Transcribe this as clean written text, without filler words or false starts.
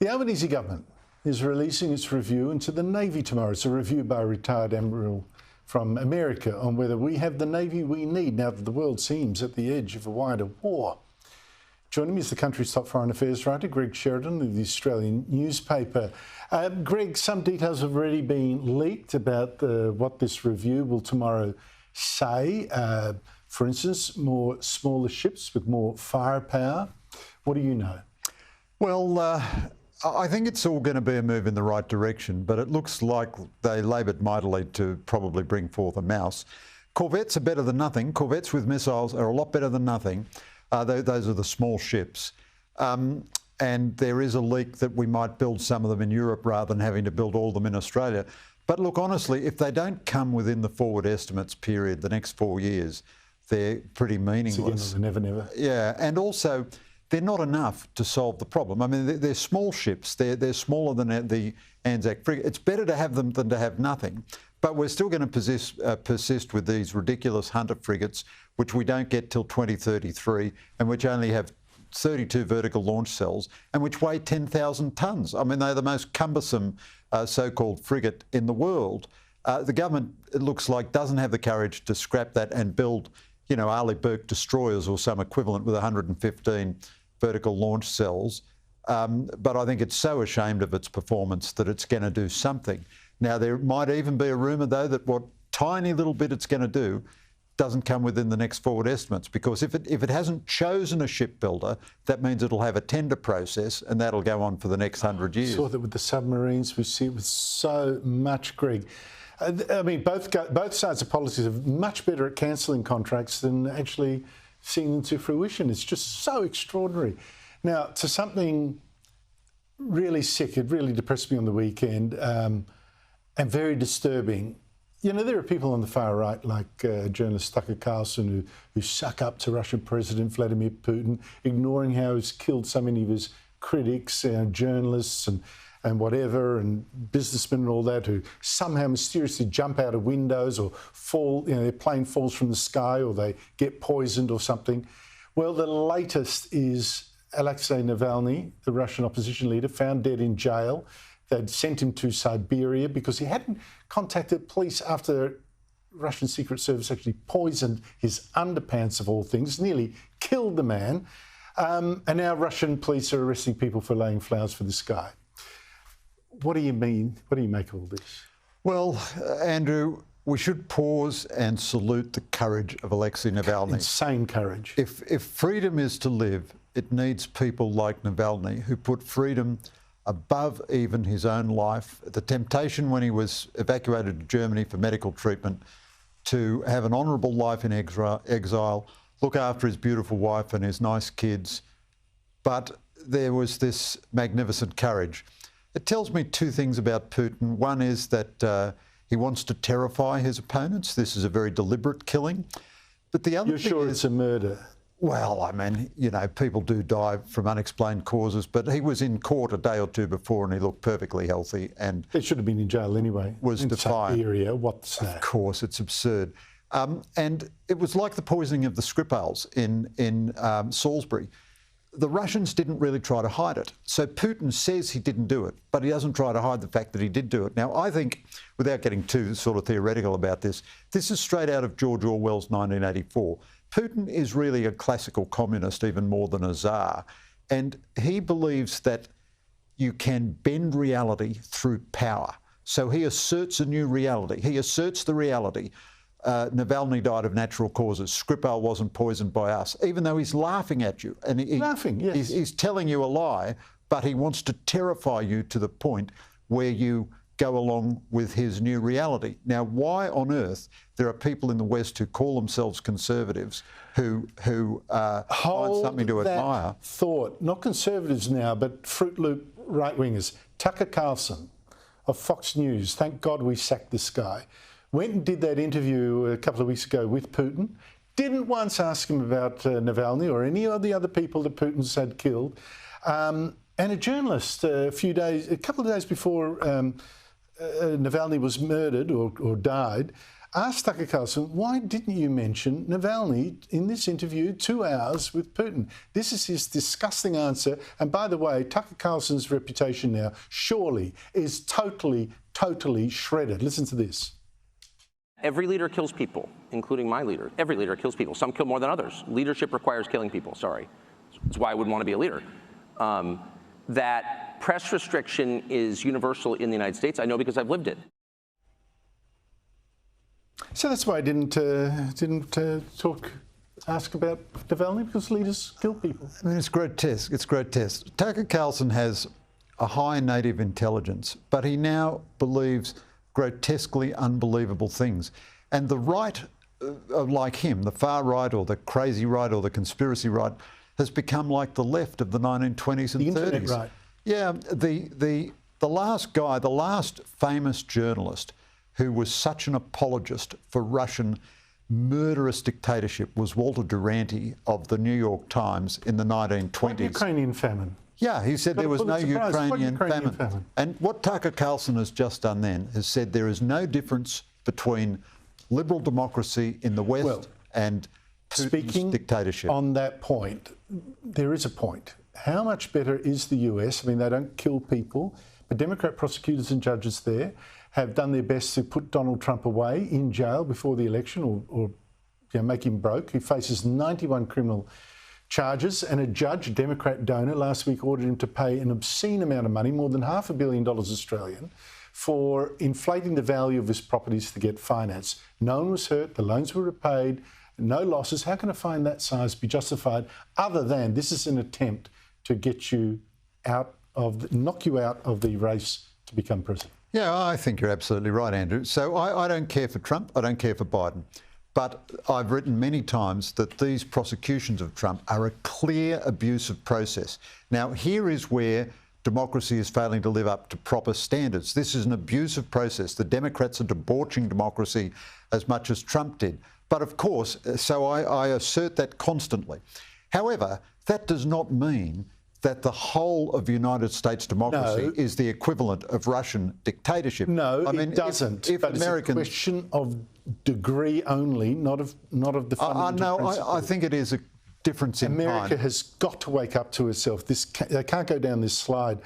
The Albanese government is releasing its review into the Navy tomorrow. It's a review by a retired admiral from America on whether we have the Navy we need now that the world seems at the edge of a wider war. Joining me is the country's top foreign affairs writer, Greg Sheridan of the Australian newspaper. Greg, some details have already been leaked about what this review will tomorrow say. For instance, more smaller ships with more firepower. What do you know? Well, I think it's all going to be a move in the right direction, but it looks like they laboured mightily to probably bring forth a mouse. Corvettes are better than nothing. Corvettes with missiles are a lot better than nothing. Those are the small ships. And there is a leak that we might build some of them in Europe rather than having to build all of them in Australia. But look, honestly, if they don't come within the forward estimates period, the next 4 years, they're pretty meaningless. Never, never. Yeah, and also they're not enough to solve the problem. I mean, they're small ships. They're smaller than the Anzac frigate. It's better to have them than to have nothing. But we're still going to persist with these ridiculous Hunter frigates, which we don't get till 2033, and which only have 32 vertical launch cells, and which weigh 10,000 tonnes. I mean, they're the most cumbersome so-called frigate in the world. The government, it looks like, doesn't have the courage to scrap that and build, you know, Arleigh Burke destroyers or some equivalent with 115 vertical launch cells. But I think it's so ashamed of its performance that it's going to do something. Now, there might even be a rumour, though, that what tiny little bit it's going to do doesn't come within the next forward estimates, because if it hasn't chosen a shipbuilder, that means it'll have a tender process, and that'll go on for the next 100 years. We saw that with the submarines. We see it with so much, Greg. I mean, both sides of politics are much better at cancelling contracts than actually seeing them to fruition. It's just so extraordinary. Now, to something really sick, it really depressed me on the weekend, and very disturbing. You know, there are people on the far right, like journalist Tucker Carlson, who suck up to Russian President Vladimir Putin, ignoring how he's killed so many of his critics, journalists and whatever, and businessmen and all that, who somehow mysteriously jump out of windows or fall, you know, their plane falls from the sky or they get poisoned or something. Well, the latest is Alexei Navalny, the Russian opposition leader, found dead in jail. They'd sent him to Siberia because he hadn't contacted police after Russian Secret Service actually poisoned his underpants, of all things, nearly killed the man. And now Russian police are arresting people for laying flowers for this guy. What do you mean? What do you make of all this? Well, Andrew, we should pause and salute the courage of Alexei Navalny. Insane courage. If freedom is to live, it needs people like Navalny who put freedom above even his own life. The temptation when he was evacuated to Germany for medical treatment to have an honourable life in exile, look after his beautiful wife and his nice kids. But there was this magnificent courage. It tells me two things about Putin. One is that he wants to terrify his opponents. This is a very deliberate killing. But the other You're sure it's a murder? Well, I mean, you know, people do die from unexplained causes, but he was in court a day or two before and he looked perfectly healthy and... He should have been in jail anyway. ...was defiant. Siberia, what's that? Of course, it's absurd. And it was like the poisoning of the Skripals in Salisbury. The Russians didn't really try to hide it. So Putin says he didn't do it, but he doesn't try to hide the fact that he did do it. Now, I think, without getting too sort of theoretical about this is straight out of George Orwell's 1984. Putin is really a classical communist, even more than a czar, and he believes that you can bend reality through power. So he asserts a new reality. He asserts the reality. Navalny died of natural causes. Skripal wasn't poisoned by us, even though he's laughing at you. And laughing, yes. He's telling you a lie, but he wants to terrify you to the point where you go along with his new reality. Now, why on earth there are people in the West who call themselves conservatives who find something to admire? Thought, not conservatives now, but Fruit Loop right-wingers. Tucker Carlson of Fox News, thank God we sacked this guy, went and did that interview a couple of weeks ago with Putin, didn't once ask him about Navalny or any of the other people that Putin's had killed. And a journalist, a couple of days before Navalny was murdered or died, asked Tucker Carlson, why didn't you mention Navalny in this interview 2 hours with Putin? This is his disgusting answer. And by the way, Tucker Carlson's reputation now surely is totally shredded. Listen to this. Every leader kills people, including my leader. Every leader kills people. Some kill more than others. Leadership requires killing people, sorry. That's why I wouldn't want to be a leader. That press restriction is universal in the United States. I know because I've lived it. So that's why I didn't ask about Navalny, because leaders kill people. I mean, it's grotesque. It's grotesque. Tucker Carlson has a high native intelligence, but he now believes grotesquely unbelievable things. And the right, like him, the far right or the crazy right or the conspiracy right, has become like the left of the 1920s and 30s. Internet right. Yeah, the last guy, the last famous journalist who was such an apologist for Russian murderous dictatorship was Walter Duranty of the New York Times in the 1920s. Like Ukrainian famine. Yeah, he said there was no Ukrainian famine. And what Tucker Carlson has just done then is said there is no difference between liberal democracy in the West and Putin's dictatorship. On that point, there is a point. How much better is the US? I mean, they don't kill people, but Democrat prosecutors and judges there have done their best to put Donald Trump away in jail before the election or make him broke. He faces 91 criminal charges, and a judge, a Democrat donor, last week ordered him to pay an obscene amount of money, more than $500 million Australian, for inflating the value of his properties to get finance. No one was hurt, the loans were repaid, no losses. How can a fine that size be justified other than this is an attempt to get you out of, knock you out of the race to become president? Yeah, I think you're absolutely right, Andrew. So I don't care for Trump, I don't care for Biden. But I've written many times that these prosecutions of Trump are a clear abuse of process. Now, here is where democracy is failing to live up to proper standards. This is an abuse of process. The Democrats are debauching democracy as much as Trump did. But of course, so I assert that constantly. However, that does not mean that the whole of United States democracy is the equivalent of Russian dictatorship. No, I mean, it doesn't. If but Americans, it's a question of degree only, not of the fundamental principle. I think it is a difference in America kind. has got to wake up to itself. They can't go down this slide.